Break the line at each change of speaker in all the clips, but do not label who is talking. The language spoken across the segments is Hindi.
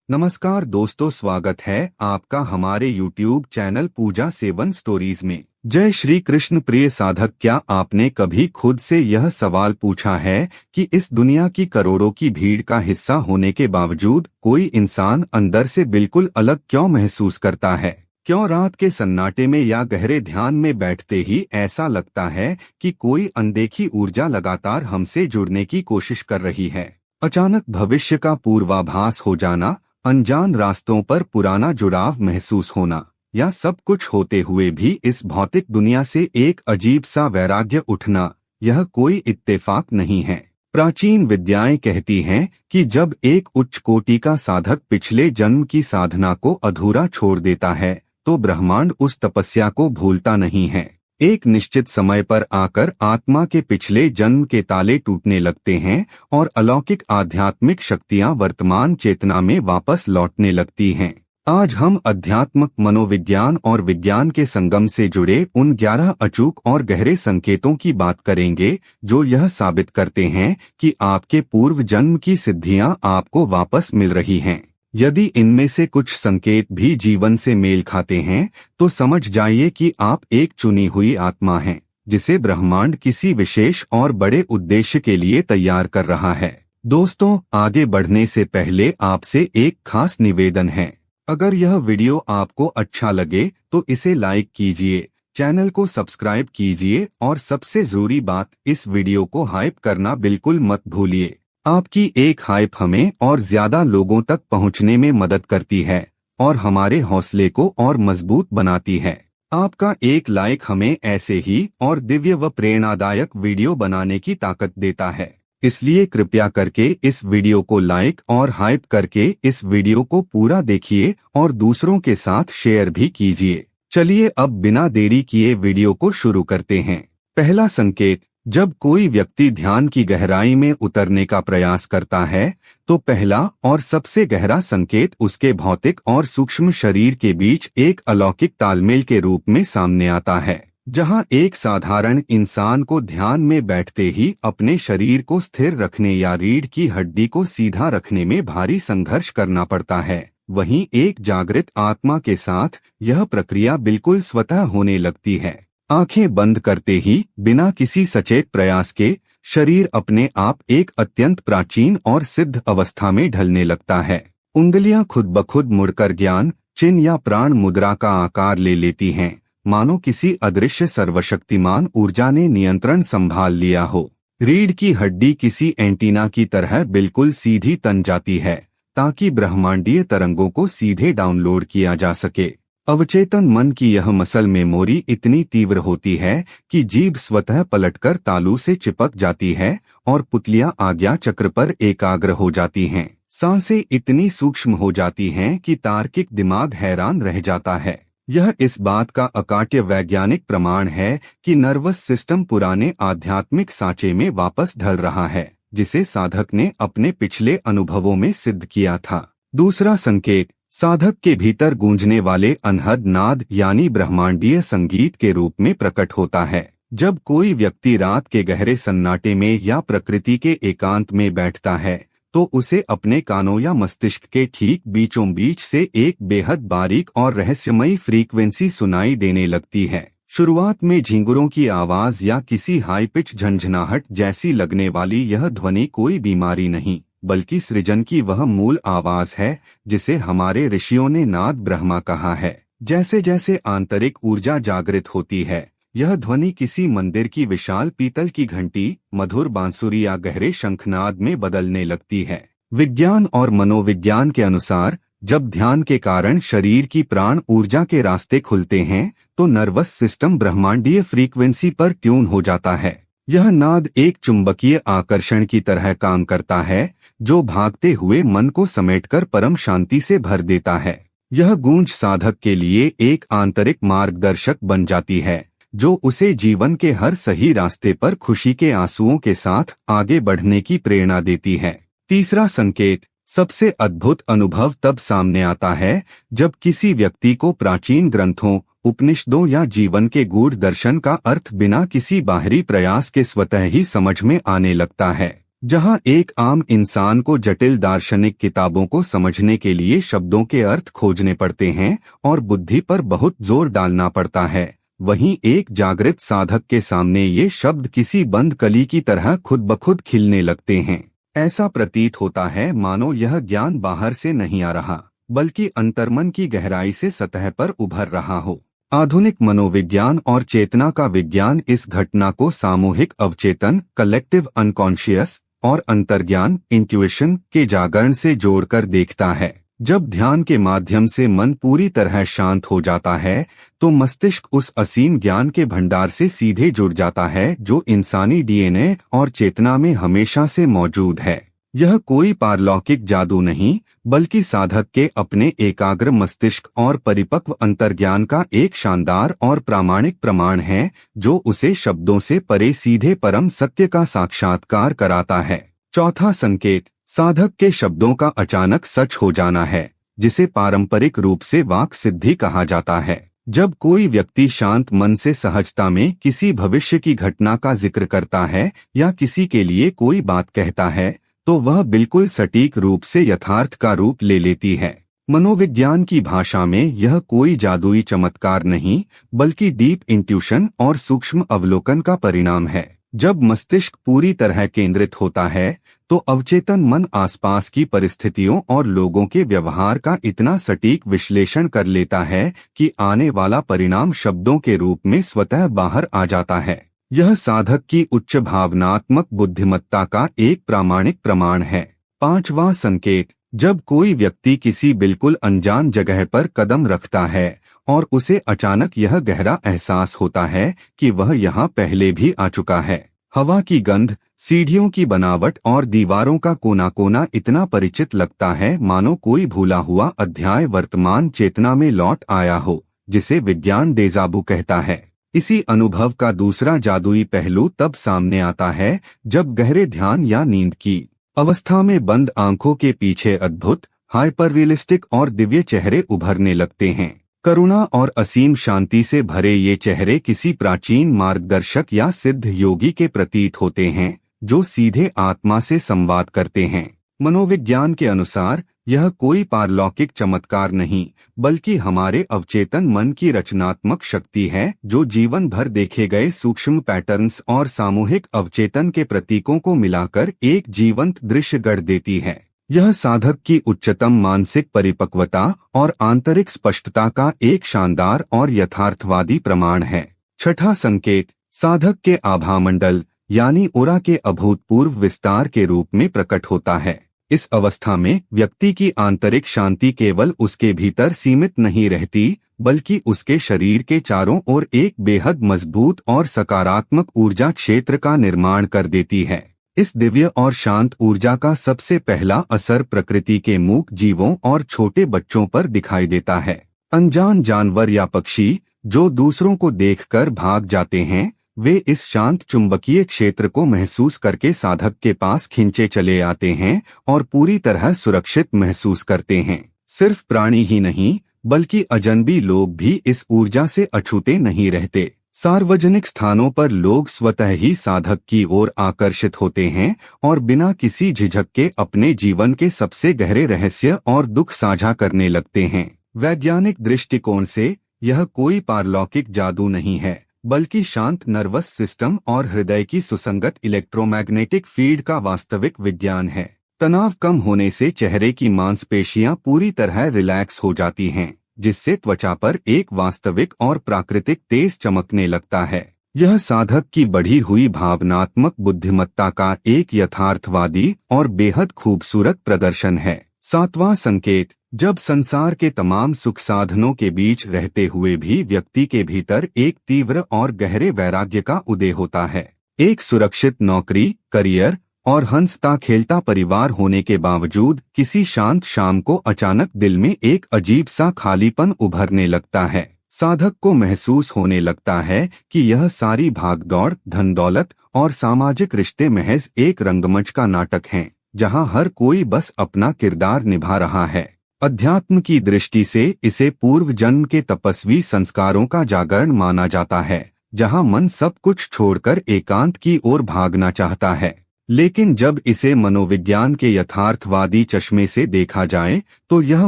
नमस्कार दोस्तों, स्वागत है आपका हमारे YouTube चैनल पूजा सेवन स्टोरीज में। जय श्री कृष्ण। प्रिय साधक, क्या आपने कभी खुद से यह सवाल पूछा है कि इस दुनिया की करोड़ों की भीड़ का हिस्सा होने के बावजूद कोई इंसान अंदर से बिल्कुल अलग क्यों महसूस करता है? क्यों रात के सन्नाटे में या गहरे ध्यान में बैठते ही ऐसा लगता है कि कोई अनदेखी ऊर्जा लगातार हमसे जुड़ने की कोशिश कर रही है? अचानक भविष्य का पूर्वाभास हो जाना, अनजान रास्तों पर पुराना जुड़ाव महसूस होना, या सब कुछ होते हुए भी इस भौतिक दुनिया से एक अजीब सा वैराग्य उठना, यह कोई इत्तेफाक नहीं है। प्राचीन विद्याएं कहती हैं कि जब एक उच्च कोटि का साधक पिछले जन्म की साधना को अधूरा छोड़ देता है तो ब्रह्मांड उस तपस्या को भूलता नहीं है। एक निश्चित समय पर आकर आत्मा के पिछले जन्म के ताले टूटने लगते हैं और अलौकिक आध्यात्मिक शक्तियां वर्तमान चेतना में वापस लौटने लगती हैं। आज हम अध्यात्मक मनोविज्ञान और विज्ञान के संगम से जुड़े उन 11 अचूक और गहरे संकेतों की बात करेंगे जो यह साबित करते हैं कि आपके पूर्व जन्म की सिद्धियां आपको वापस मिल रही हैं। यदि इनमें से कुछ संकेत भी जीवन से मेल खाते हैं तो समझ जाइए कि आप एक चुनी हुई आत्मा हैं जिसे ब्रह्मांड किसी विशेष और बड़े उद्देश्य के लिए तैयार कर रहा है। दोस्तों, आगे बढ़ने से पहले आपसे एक खास निवेदन है। अगर यह वीडियो आपको अच्छा लगे तो इसे लाइक कीजिए, चैनल को सब्सक्राइब कीजिए और सबसे जरूरी बात, इस वीडियो को हाइप करना बिल्कुल मत भूलिए। आपकी एक हाइप हमें और ज्यादा लोगों तक पहुंचने में मदद करती है और हमारे हौसले को और मजबूत बनाती है। आपका एक लाइक हमें ऐसे ही और दिव्य व प्रेरणादायक वीडियो बनाने की ताकत देता है। इसलिए कृपया करके इस वीडियो को लाइक और हाइप करके इस वीडियो को पूरा देखिए और दूसरों के साथ शेयर भी कीजिए। चलिए अब बिना देरी किए वीडियो को शुरू करते हैं। पहला संकेत। जब कोई व्यक्ति ध्यान की गहराई में उतरने का प्रयास करता है तो पहला और सबसे गहरा संकेत उसके भौतिक और सूक्ष्म शरीर के बीच एक अलौकिक तालमेल के रूप में सामने आता है। जहां एक साधारण इंसान को ध्यान में बैठते ही अपने शरीर को स्थिर रखने या रीढ़ की हड्डी को सीधा रखने में भारी संघर्ष करना पड़ता है, वहीं एक जागृत आत्मा के साथ यह प्रक्रिया बिल्कुल स्वतः होने लगती है। आंखें बंद करते ही, बिना किसी सचेत प्रयास के, शरीर अपने आप एक अत्यंत प्राचीन और सिद्ध अवस्था में ढलने लगता है। उंगलियां खुद ब खुद मुड़कर ज्ञान, चिन्ह या प्राण मुद्रा का आकार ले लेती हैं, मानो किसी अदृश्य सर्वशक्तिमान ऊर्जा ने नियंत्रण संभाल लिया हो। रीढ़ की हड्डी किसी एंटीना की तरह बिल्कुल सीधी तन जाती है ताकि ब्रह्मांडीय तरंगों को सीधे डाउनलोड किया जा सके। अवचेतन मन की यह मसल मेमोरी इतनी तीव्र होती है कि जीभ स्वतः पलटकर तालू से चिपक जाती है और पुतलियां आज्ञा चक्र पर एकाग्र हो जाती हैं। सांसें इतनी सूक्ष्म हो जाती हैं कि तार्किक दिमाग हैरान रह जाता है। यह इस बात का अकाट्य वैज्ञानिक प्रमाण है कि नर्वस सिस्टम पुराने आध्यात्मिक सांचे में वापस ढल रहा है, जिसे साधक ने अपने पिछले अनुभवों में सिद्ध किया था। दूसरा संकेत। साधक के भीतर गूंजने वाले अनहद नाद यानी ब्रह्मांडीय संगीत के रूप में प्रकट होता है। जब कोई व्यक्ति रात के गहरे सन्नाटे में या प्रकृति के एकांत में बैठता है तो उसे अपने कानों या मस्तिष्क के ठीक बीचों बीच से एक बेहद बारीक और रहस्यमयी फ्रीक्वेंसी सुनाई देने लगती है। शुरुआत में झिंगुरों की आवाज या किसी हाई पिच झंझनाहट जैसी लगने वाली यह ध्वनि कोई बीमारी नहीं, बल्कि सृजन की वह मूल आवाज है जिसे हमारे ऋषियों ने नाद ब्रह्मा कहा है। जैसे जैसे आंतरिक ऊर्जा जागृत होती है, यह ध्वनि किसी मंदिर की विशाल पीतल की घंटी, मधुर बांसुरी या गहरे शंखनाद में बदलने लगती है। विज्ञान और मनोविज्ञान के अनुसार जब ध्यान के कारण शरीर की प्राण ऊर्जा के रास्ते खुलते हैं तो नर्वस सिस्टम ब्रह्मांडीय फ्रीक्वेंसी पर ट्यून हो जाता है। यह नाद एक चुंबकीय आकर्षण की तरह काम करता है जो भागते हुए मन को समेटकर परम शांति से भर देता है। यह गूंज साधक के लिए एक आंतरिक मार्गदर्शक बन जाती है जो उसे जीवन के हर सही रास्ते पर खुशी के आंसुओं के साथ आगे बढ़ने की प्रेरणा देती है। तीसरा संकेत। सबसे अद्भुत अनुभव तब सामने आता है जब किसी व्यक्ति को प्राचीन ग्रंथों, उपनिषदों या जीवन के गूढ़ दर्शन का अर्थ बिना किसी बाहरी प्रयास के स्वतः ही समझ में आने लगता है। जहां एक आम इंसान को जटिल दार्शनिक किताबों को समझने के लिए शब्दों के अर्थ खोजने पड़ते हैं और बुद्धि पर बहुत जोर डालना पड़ता है, वहीं एक जागृत साधक के सामने ये शब्द किसी बंद कली की तरह खुद ब खुद खिलने लगते हैं। ऐसा प्रतीत होता है मानो यह ज्ञान बाहर से नहीं आ रहा, बल्कि अंतर्मन की गहराई से सतह पर उभर रहा हो। आधुनिक मनोविज्ञान और चेतना का विज्ञान इस घटना को सामूहिक अवचेतन, कलेक्टिव अनकॉन्शियस और अंतर्ज्ञान, इंट्यूशन के जागरण से जोड़कर देखता है। जब ध्यान के माध्यम से मन पूरी तरह शांत हो जाता है तो मस्तिष्क उस असीम ज्ञान के भंडार से सीधे जुड़ जाता है जो इंसानी डीएनए और चेतना में हमेशा से मौजूद है। यह कोई पारलौकिक जादू नहीं, बल्कि साधक के अपने एकाग्र मस्तिष्क और परिपक्व अंतर्ज्ञान का एक शानदार और प्रामाणिक प्रमाण है, जो उसे शब्दों से परे सीधे परम सत्य का साक्षात्कार कराता है। चौथा संकेत साधक के शब्दों का अचानक सच हो जाना है, जिसे पारंपरिक रूप से वाक् सिद्धि कहा जाता है। जब कोई व्यक्ति शांत मन से सहजता में किसी भविष्य की घटना का जिक्र करता है या किसी के लिए कोई बात कहता है तो वह बिल्कुल सटीक रूप से यथार्थ का रूप ले लेती है। मनोविज्ञान की भाषा में यह कोई जादुई चमत्कार नहीं, बल्कि डीप इंट्यूशन और सूक्ष्म अवलोकन का परिणाम है। जब मस्तिष्क पूरी तरह केंद्रित होता है तो अवचेतन मन आसपास की परिस्थितियों और लोगों के व्यवहार का इतना सटीक विश्लेषण कर लेता है कि आने वाला परिणाम शब्दों के रूप में स्वतः बाहर आ जाता है। यह साधक की उच्च भावनात्मक बुद्धिमत्ता का एक प्रामाणिक प्रमाण है। पांचवां संकेत जब कोई व्यक्ति किसी बिल्कुल अनजान जगह पर कदम रखता है और उसे अचानक यह गहरा एहसास होता है कि वह यहाँ पहले भी आ चुका है। हवा की गंध, सीढ़ियों की बनावट और दीवारों का कोना कोना इतना परिचित लगता है मानो कोई भूला हुआ अध्याय वर्तमान चेतना में लौट आया हो, जिसे विज्ञान डेजाबू कहता है। इसी अनुभव का दूसरा जादुई पहलू तब सामने आता है जब गहरे ध्यान या नींद की अवस्था में बंद आंखों के पीछे अद्भुत, हाइपर रियलिस्टिक और दिव्य चेहरे उभरने लगते हैं। करुणा और असीम शांति से भरे ये चेहरे किसी प्राचीन मार्गदर्शक या सिद्ध योगी के प्रतीत होते हैं, जो सीधे आत्मा से संवाद करते हैं। मनोविज्ञान के अनुसार यह कोई पारलौकिक चमत्कार नहीं, बल्कि हमारे अवचेतन मन की रचनात्मक शक्ति है, जो जीवन भर देखे गए सूक्ष्म पैटर्न्स और सामूहिक अवचेतन के प्रतीकों को मिलाकर एक जीवंत दृश्य गढ़ देती है। यह साधक की उच्चतम मानसिक परिपक्वता और आंतरिक स्पष्टता का एक शानदार और यथार्थवादी प्रमाण है। छठा संकेत साधक के आभामंडल यानी ओरा के अभूतपूर्व विस्तार के रूप में प्रकट होता है। इस अवस्था में व्यक्ति की आंतरिक शांति केवल उसके भीतर सीमित नहीं रहती, बल्कि उसके शरीर के चारों ओर एक बेहद मजबूत और सकारात्मक ऊर्जा क्षेत्र का निर्माण कर देती है। इस दिव्य और शांत ऊर्जा का सबसे पहला असर प्रकृति के मूक जीवों और छोटे बच्चों पर दिखाई देता है। अनजान जानवर या पक्षी जो दूसरों को देखकर भाग जाते हैं, वे इस शांत चुंबकीय क्षेत्र को महसूस करके साधक के पास खींचे चले आते हैं और पूरी तरह सुरक्षित महसूस करते हैं। सिर्फ प्राणी ही नहीं, बल्कि अजनबी लोग भी इस ऊर्जा से अछूते नहीं रहते। सार्वजनिक स्थानों पर लोग स्वतः ही साधक की ओर आकर्षित होते हैं और बिना किसी झिझक के अपने जीवन के सबसे गहरे रहस्य और दुख साझा करने लगते हैं। वैज्ञानिक दृष्टिकोण से यह कोई पारलौकिक जादू नहीं है, बल्कि शांत नर्वस सिस्टम और हृदय की सुसंगत इलेक्ट्रोमैग्नेटिक फील्ड का वास्तविक विज्ञान है। तनाव कम होने से चेहरे की मांसपेशियां पूरी तरह रिलैक्स हो जाती हैं, जिससे त्वचा पर एक वास्तविक और प्राकृतिक तेज चमकने लगता है। यह साधक की बढ़ी हुई भावनात्मक बुद्धिमत्ता का एक यथार्थवादी और बेहद खूबसूरत प्रदर्शन है। सातवां संकेत जब संसार के तमाम सुख साधनों के बीच रहते हुए भी व्यक्ति के भीतर एक तीव्र और गहरे वैराग्य का उदय होता है। एक सुरक्षित नौकरी, करियर और हंसता खेलता परिवार होने के बावजूद किसी शांत शाम को अचानक दिल में एक अजीब सा खालीपन उभरने लगता है। साधक को महसूस होने लगता है कि यह सारी भागदौड़, धन दौलत और सामाजिक रिश्ते महज एक रंगमंच का नाटक हैं, जहां हर कोई बस अपना किरदार निभा रहा है। अध्यात्म की दृष्टि से इसे पूर्व जन्म के तपस्वी संस्कारों का जागरण माना जाता है, जहां मन सब कुछ छोड़कर एकांत की ओर भागना चाहता है। लेकिन जब इसे मनोविज्ञान के यथार्थवादी चश्मे से देखा जाए तो यह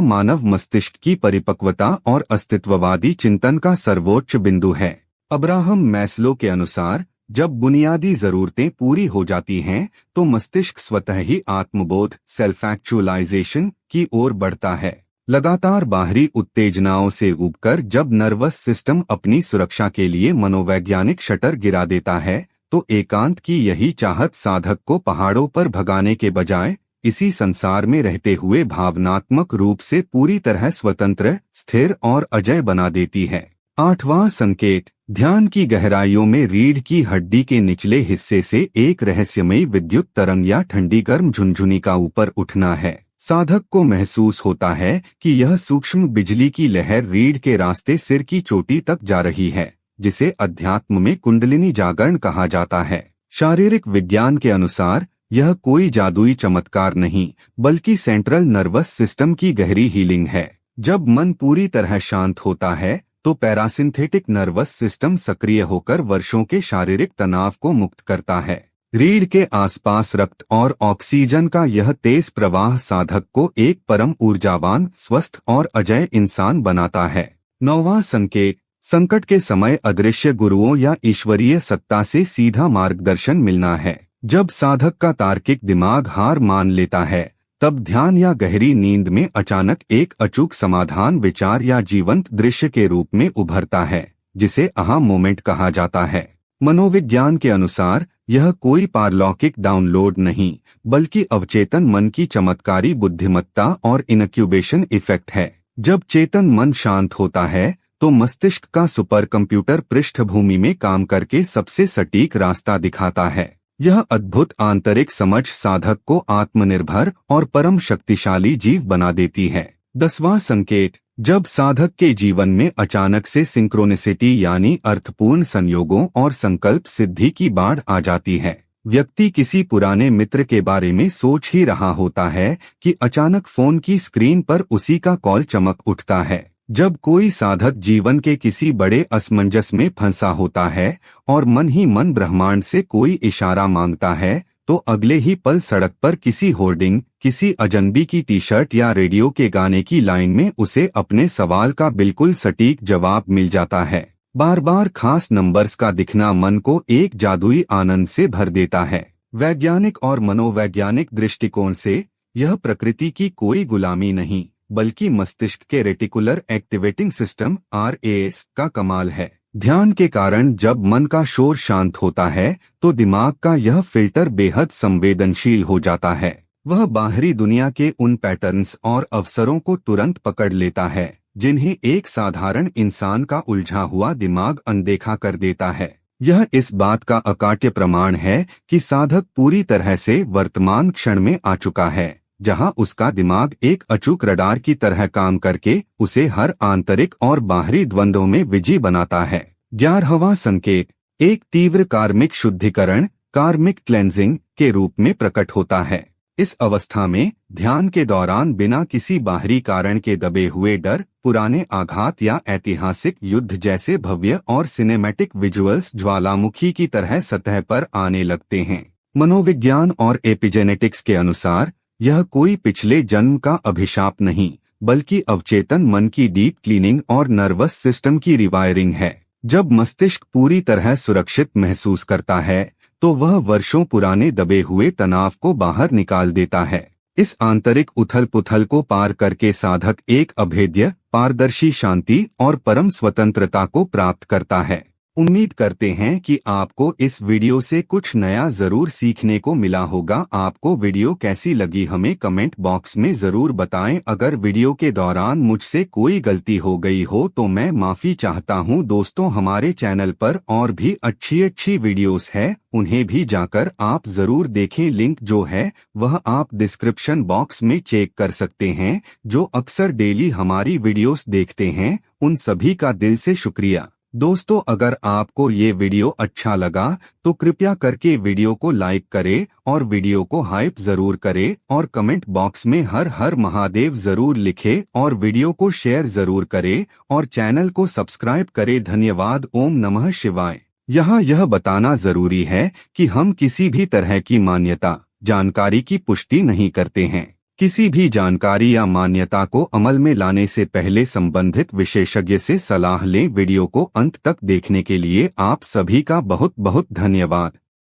मानव मस्तिष्क की परिपक्वता और अस्तित्ववादी चिंतन का सर्वोच्च बिंदु है। अब्राहम मैस्लो के अनुसार जब बुनियादी जरूरतें पूरी हो जाती हैं तो मस्तिष्क स्वतः ही आत्मबोध सेल्फ एक्चुअलाइजेशन की ओर बढ़ता है। लगातार बाहरी उत्तेजनाओं से उबकर जब नर्वस सिस्टम अपनी सुरक्षा के लिए मनोवैज्ञानिक शटर गिरा देता है तो एकांत की यही चाहत साधक को पहाड़ों पर भगाने के बजाय इसी संसार में रहते हुए भावनात्मक रूप से पूरी तरह स्वतंत्र, स्थिर और अजय बना देती है। 8वां संकेत, ध्यान की गहराइयों में रीढ़ की हड्डी के निचले हिस्से से एक रहस्यमयी विद्युत तरंग या ठंडी गर्म झुनझुनी का ऊपर उठना है। साधक को महसूस होता है कि यह सूक्ष्म बिजली की लहर रीढ़ के रास्ते सिर की चोटी तक जा रही है, जिसे अध्यात्म में कुंडलिनी जागरण कहा जाता है। शारीरिक विज्ञान के अनुसार यह कोई जादुई चमत्कार नहीं बल्कि सेंट्रल नर्वस सिस्टम की गहरी हीलिंग है। जब मन पूरी तरह शांत होता है तो पैरासिम्पैथिक नर्वस सिस्टम सक्रिय होकर वर्षों के शारीरिक तनाव को मुक्त करता है। रीढ़ के आसपास रक्त और ऑक्सीजन का यह तेज प्रवाह साधक को एक परम ऊर्जावान, स्वस्थ और अजय इंसान बनाता है। 9वां संकेत, संकट के समय अदृश्य गुरुओं या ईश्वरीय सत्ता से सीधा मार्गदर्शन मिलना है। जब साधक का तार्किक दिमाग हार मान लेता है तब ध्यान या गहरी नींद में अचानक एक अचूक समाधान विचार या जीवंत दृश्य के रूप में उभरता है, जिसे आहा मोमेंट कहा जाता है। मनोविज्ञान के अनुसार यह कोई पारलौकिक डाउनलोड नहीं बल्कि अवचेतन मन की चमत्कारी बुद्धिमत्ता और इनक्यूबेशन इफेक्ट है। जब चेतन मन शांत होता है तो मस्तिष्क का सुपर कंप्यूटर पृष्ठभूमि में काम करके सबसे सटीक रास्ता दिखाता है। यह अद्भुत आंतरिक समझ साधक को आत्मनिर्भर और परम शक्तिशाली जीव बना देती है। 10वां संकेत, जब साधक के जीवन में अचानक से सिंक्रोनिसिटी यानी अर्थपूर्ण संयोगों और संकल्प सिद्धि की बाढ़ आ जाती है। व्यक्ति किसी पुराने मित्र के बारे में सोच ही रहा होता है कि अचानक फोन की स्क्रीन पर उसी का कॉल चमक उठता है। जब कोई साधक जीवन के किसी बड़े असमंजस में फंसा होता है और मन ही मन ब्रह्मांड से कोई इशारा मांगता है तो अगले ही पल सड़क पर किसी होर्डिंग, किसी अजनबी की टी-शर्ट या रेडियो के गाने की लाइन में उसे अपने सवाल का बिल्कुल सटीक जवाब मिल जाता है। बार बार खास नंबर्स का दिखना मन को एक जादुई आनंद से भर देता है। वैज्ञानिक और मनोवैज्ञानिक दृष्टिकोण से यह प्रकृति की कोई गुलामी नहीं बल्कि मस्तिष्क के रेटिकुलर एक्टिवेटिंग सिस्टम RAS का कमाल है। ध्यान के कारण जब मन का शोर शांत होता है तो दिमाग का यह फिल्टर बेहद संवेदनशील हो जाता है। वह बाहरी दुनिया के उन पैटर्न्स और अवसरों को तुरंत पकड़ लेता है जिन्हें एक साधारण इंसान का उलझा हुआ दिमाग अनदेखा कर देता है। यह इस बात का अकाट्य प्रमाण है कि साधक पूरी तरह से वर्तमान क्षण में आ चुका है, जहां उसका दिमाग एक अचूक रडार की तरह काम करके उसे हर आंतरिक और बाहरी द्वंद्वों में विजयी बनाता है। 11वां संकेत, एक तीव्र कार्मिक शुद्धिकरण कार्मिक क्लेंजिंग के रूप में प्रकट होता है। इस अवस्था में ध्यान के दौरान बिना किसी बाहरी कारण के दबे हुए डर, पुराने आघात या ऐतिहासिक युद्ध जैसे भव्य और सिनेमैटिक विजुअल्स ज्वालामुखी की तरह सतह पर आने लगते हैं। मनोविज्ञान और एपिजेनेटिक्स के अनुसार यह कोई पिछले जन्म का अभिशाप नहीं बल्कि अवचेतन मन की डीप क्लीनिंग और नर्वस सिस्टम की रिवायरिंग है। जब मस्तिष्क पूरी तरह सुरक्षित महसूस करता है तो वह वर्षों पुराने दबे हुए तनाव को बाहर निकाल देता है। इस आंतरिक उथल पुथल को पार करके साधक एक अभेद्य, पारदर्शी शांति और परम स्वतंत्रता को प्राप्त करता है। उम्मीद करते हैं कि आपको इस वीडियो से कुछ नया जरूर सीखने को मिला होगा। आपको वीडियो कैसी लगी हमें कमेंट बॉक्स में जरूर बताएं। अगर वीडियो के दौरान मुझसे कोई गलती हो गई हो तो मैं माफी चाहता हूं। दोस्तों, हमारे चैनल पर और भी अच्छी वीडियोस है, उन्हें भी जाकर आप जरूर देखें। लिंक जो है वह आप डिस्क्रिप्शन बॉक्स में चेक कर सकते हैं। जो अक्सर डेली हमारी वीडियोस देखते हैं उन सभी का दिल से शुक्रिया। दोस्तों, अगर आपको ये वीडियो अच्छा लगा तो कृपया करके वीडियो को लाइक करें और वीडियो को हाइप जरूर करें और कमेंट बॉक्स में हर हर महादेव जरूर लिखें और वीडियो को शेयर जरूर करें और चैनल को सब्सक्राइब करें। धन्यवाद। ओम नमः शिवाय। यहाँ यह बताना जरूरी है कि हम किसी भी तरह की मान्यता जानकारी की पुष्टि नहीं करते हैं। किसी भी जानकारी या मान्यता को अमल में लाने से पहले संबंधित विशेषज्ञ से सलाह लें। वीडियो को अंत तक देखने के लिए आप सभी का बहुत बहुत धन्यवाद।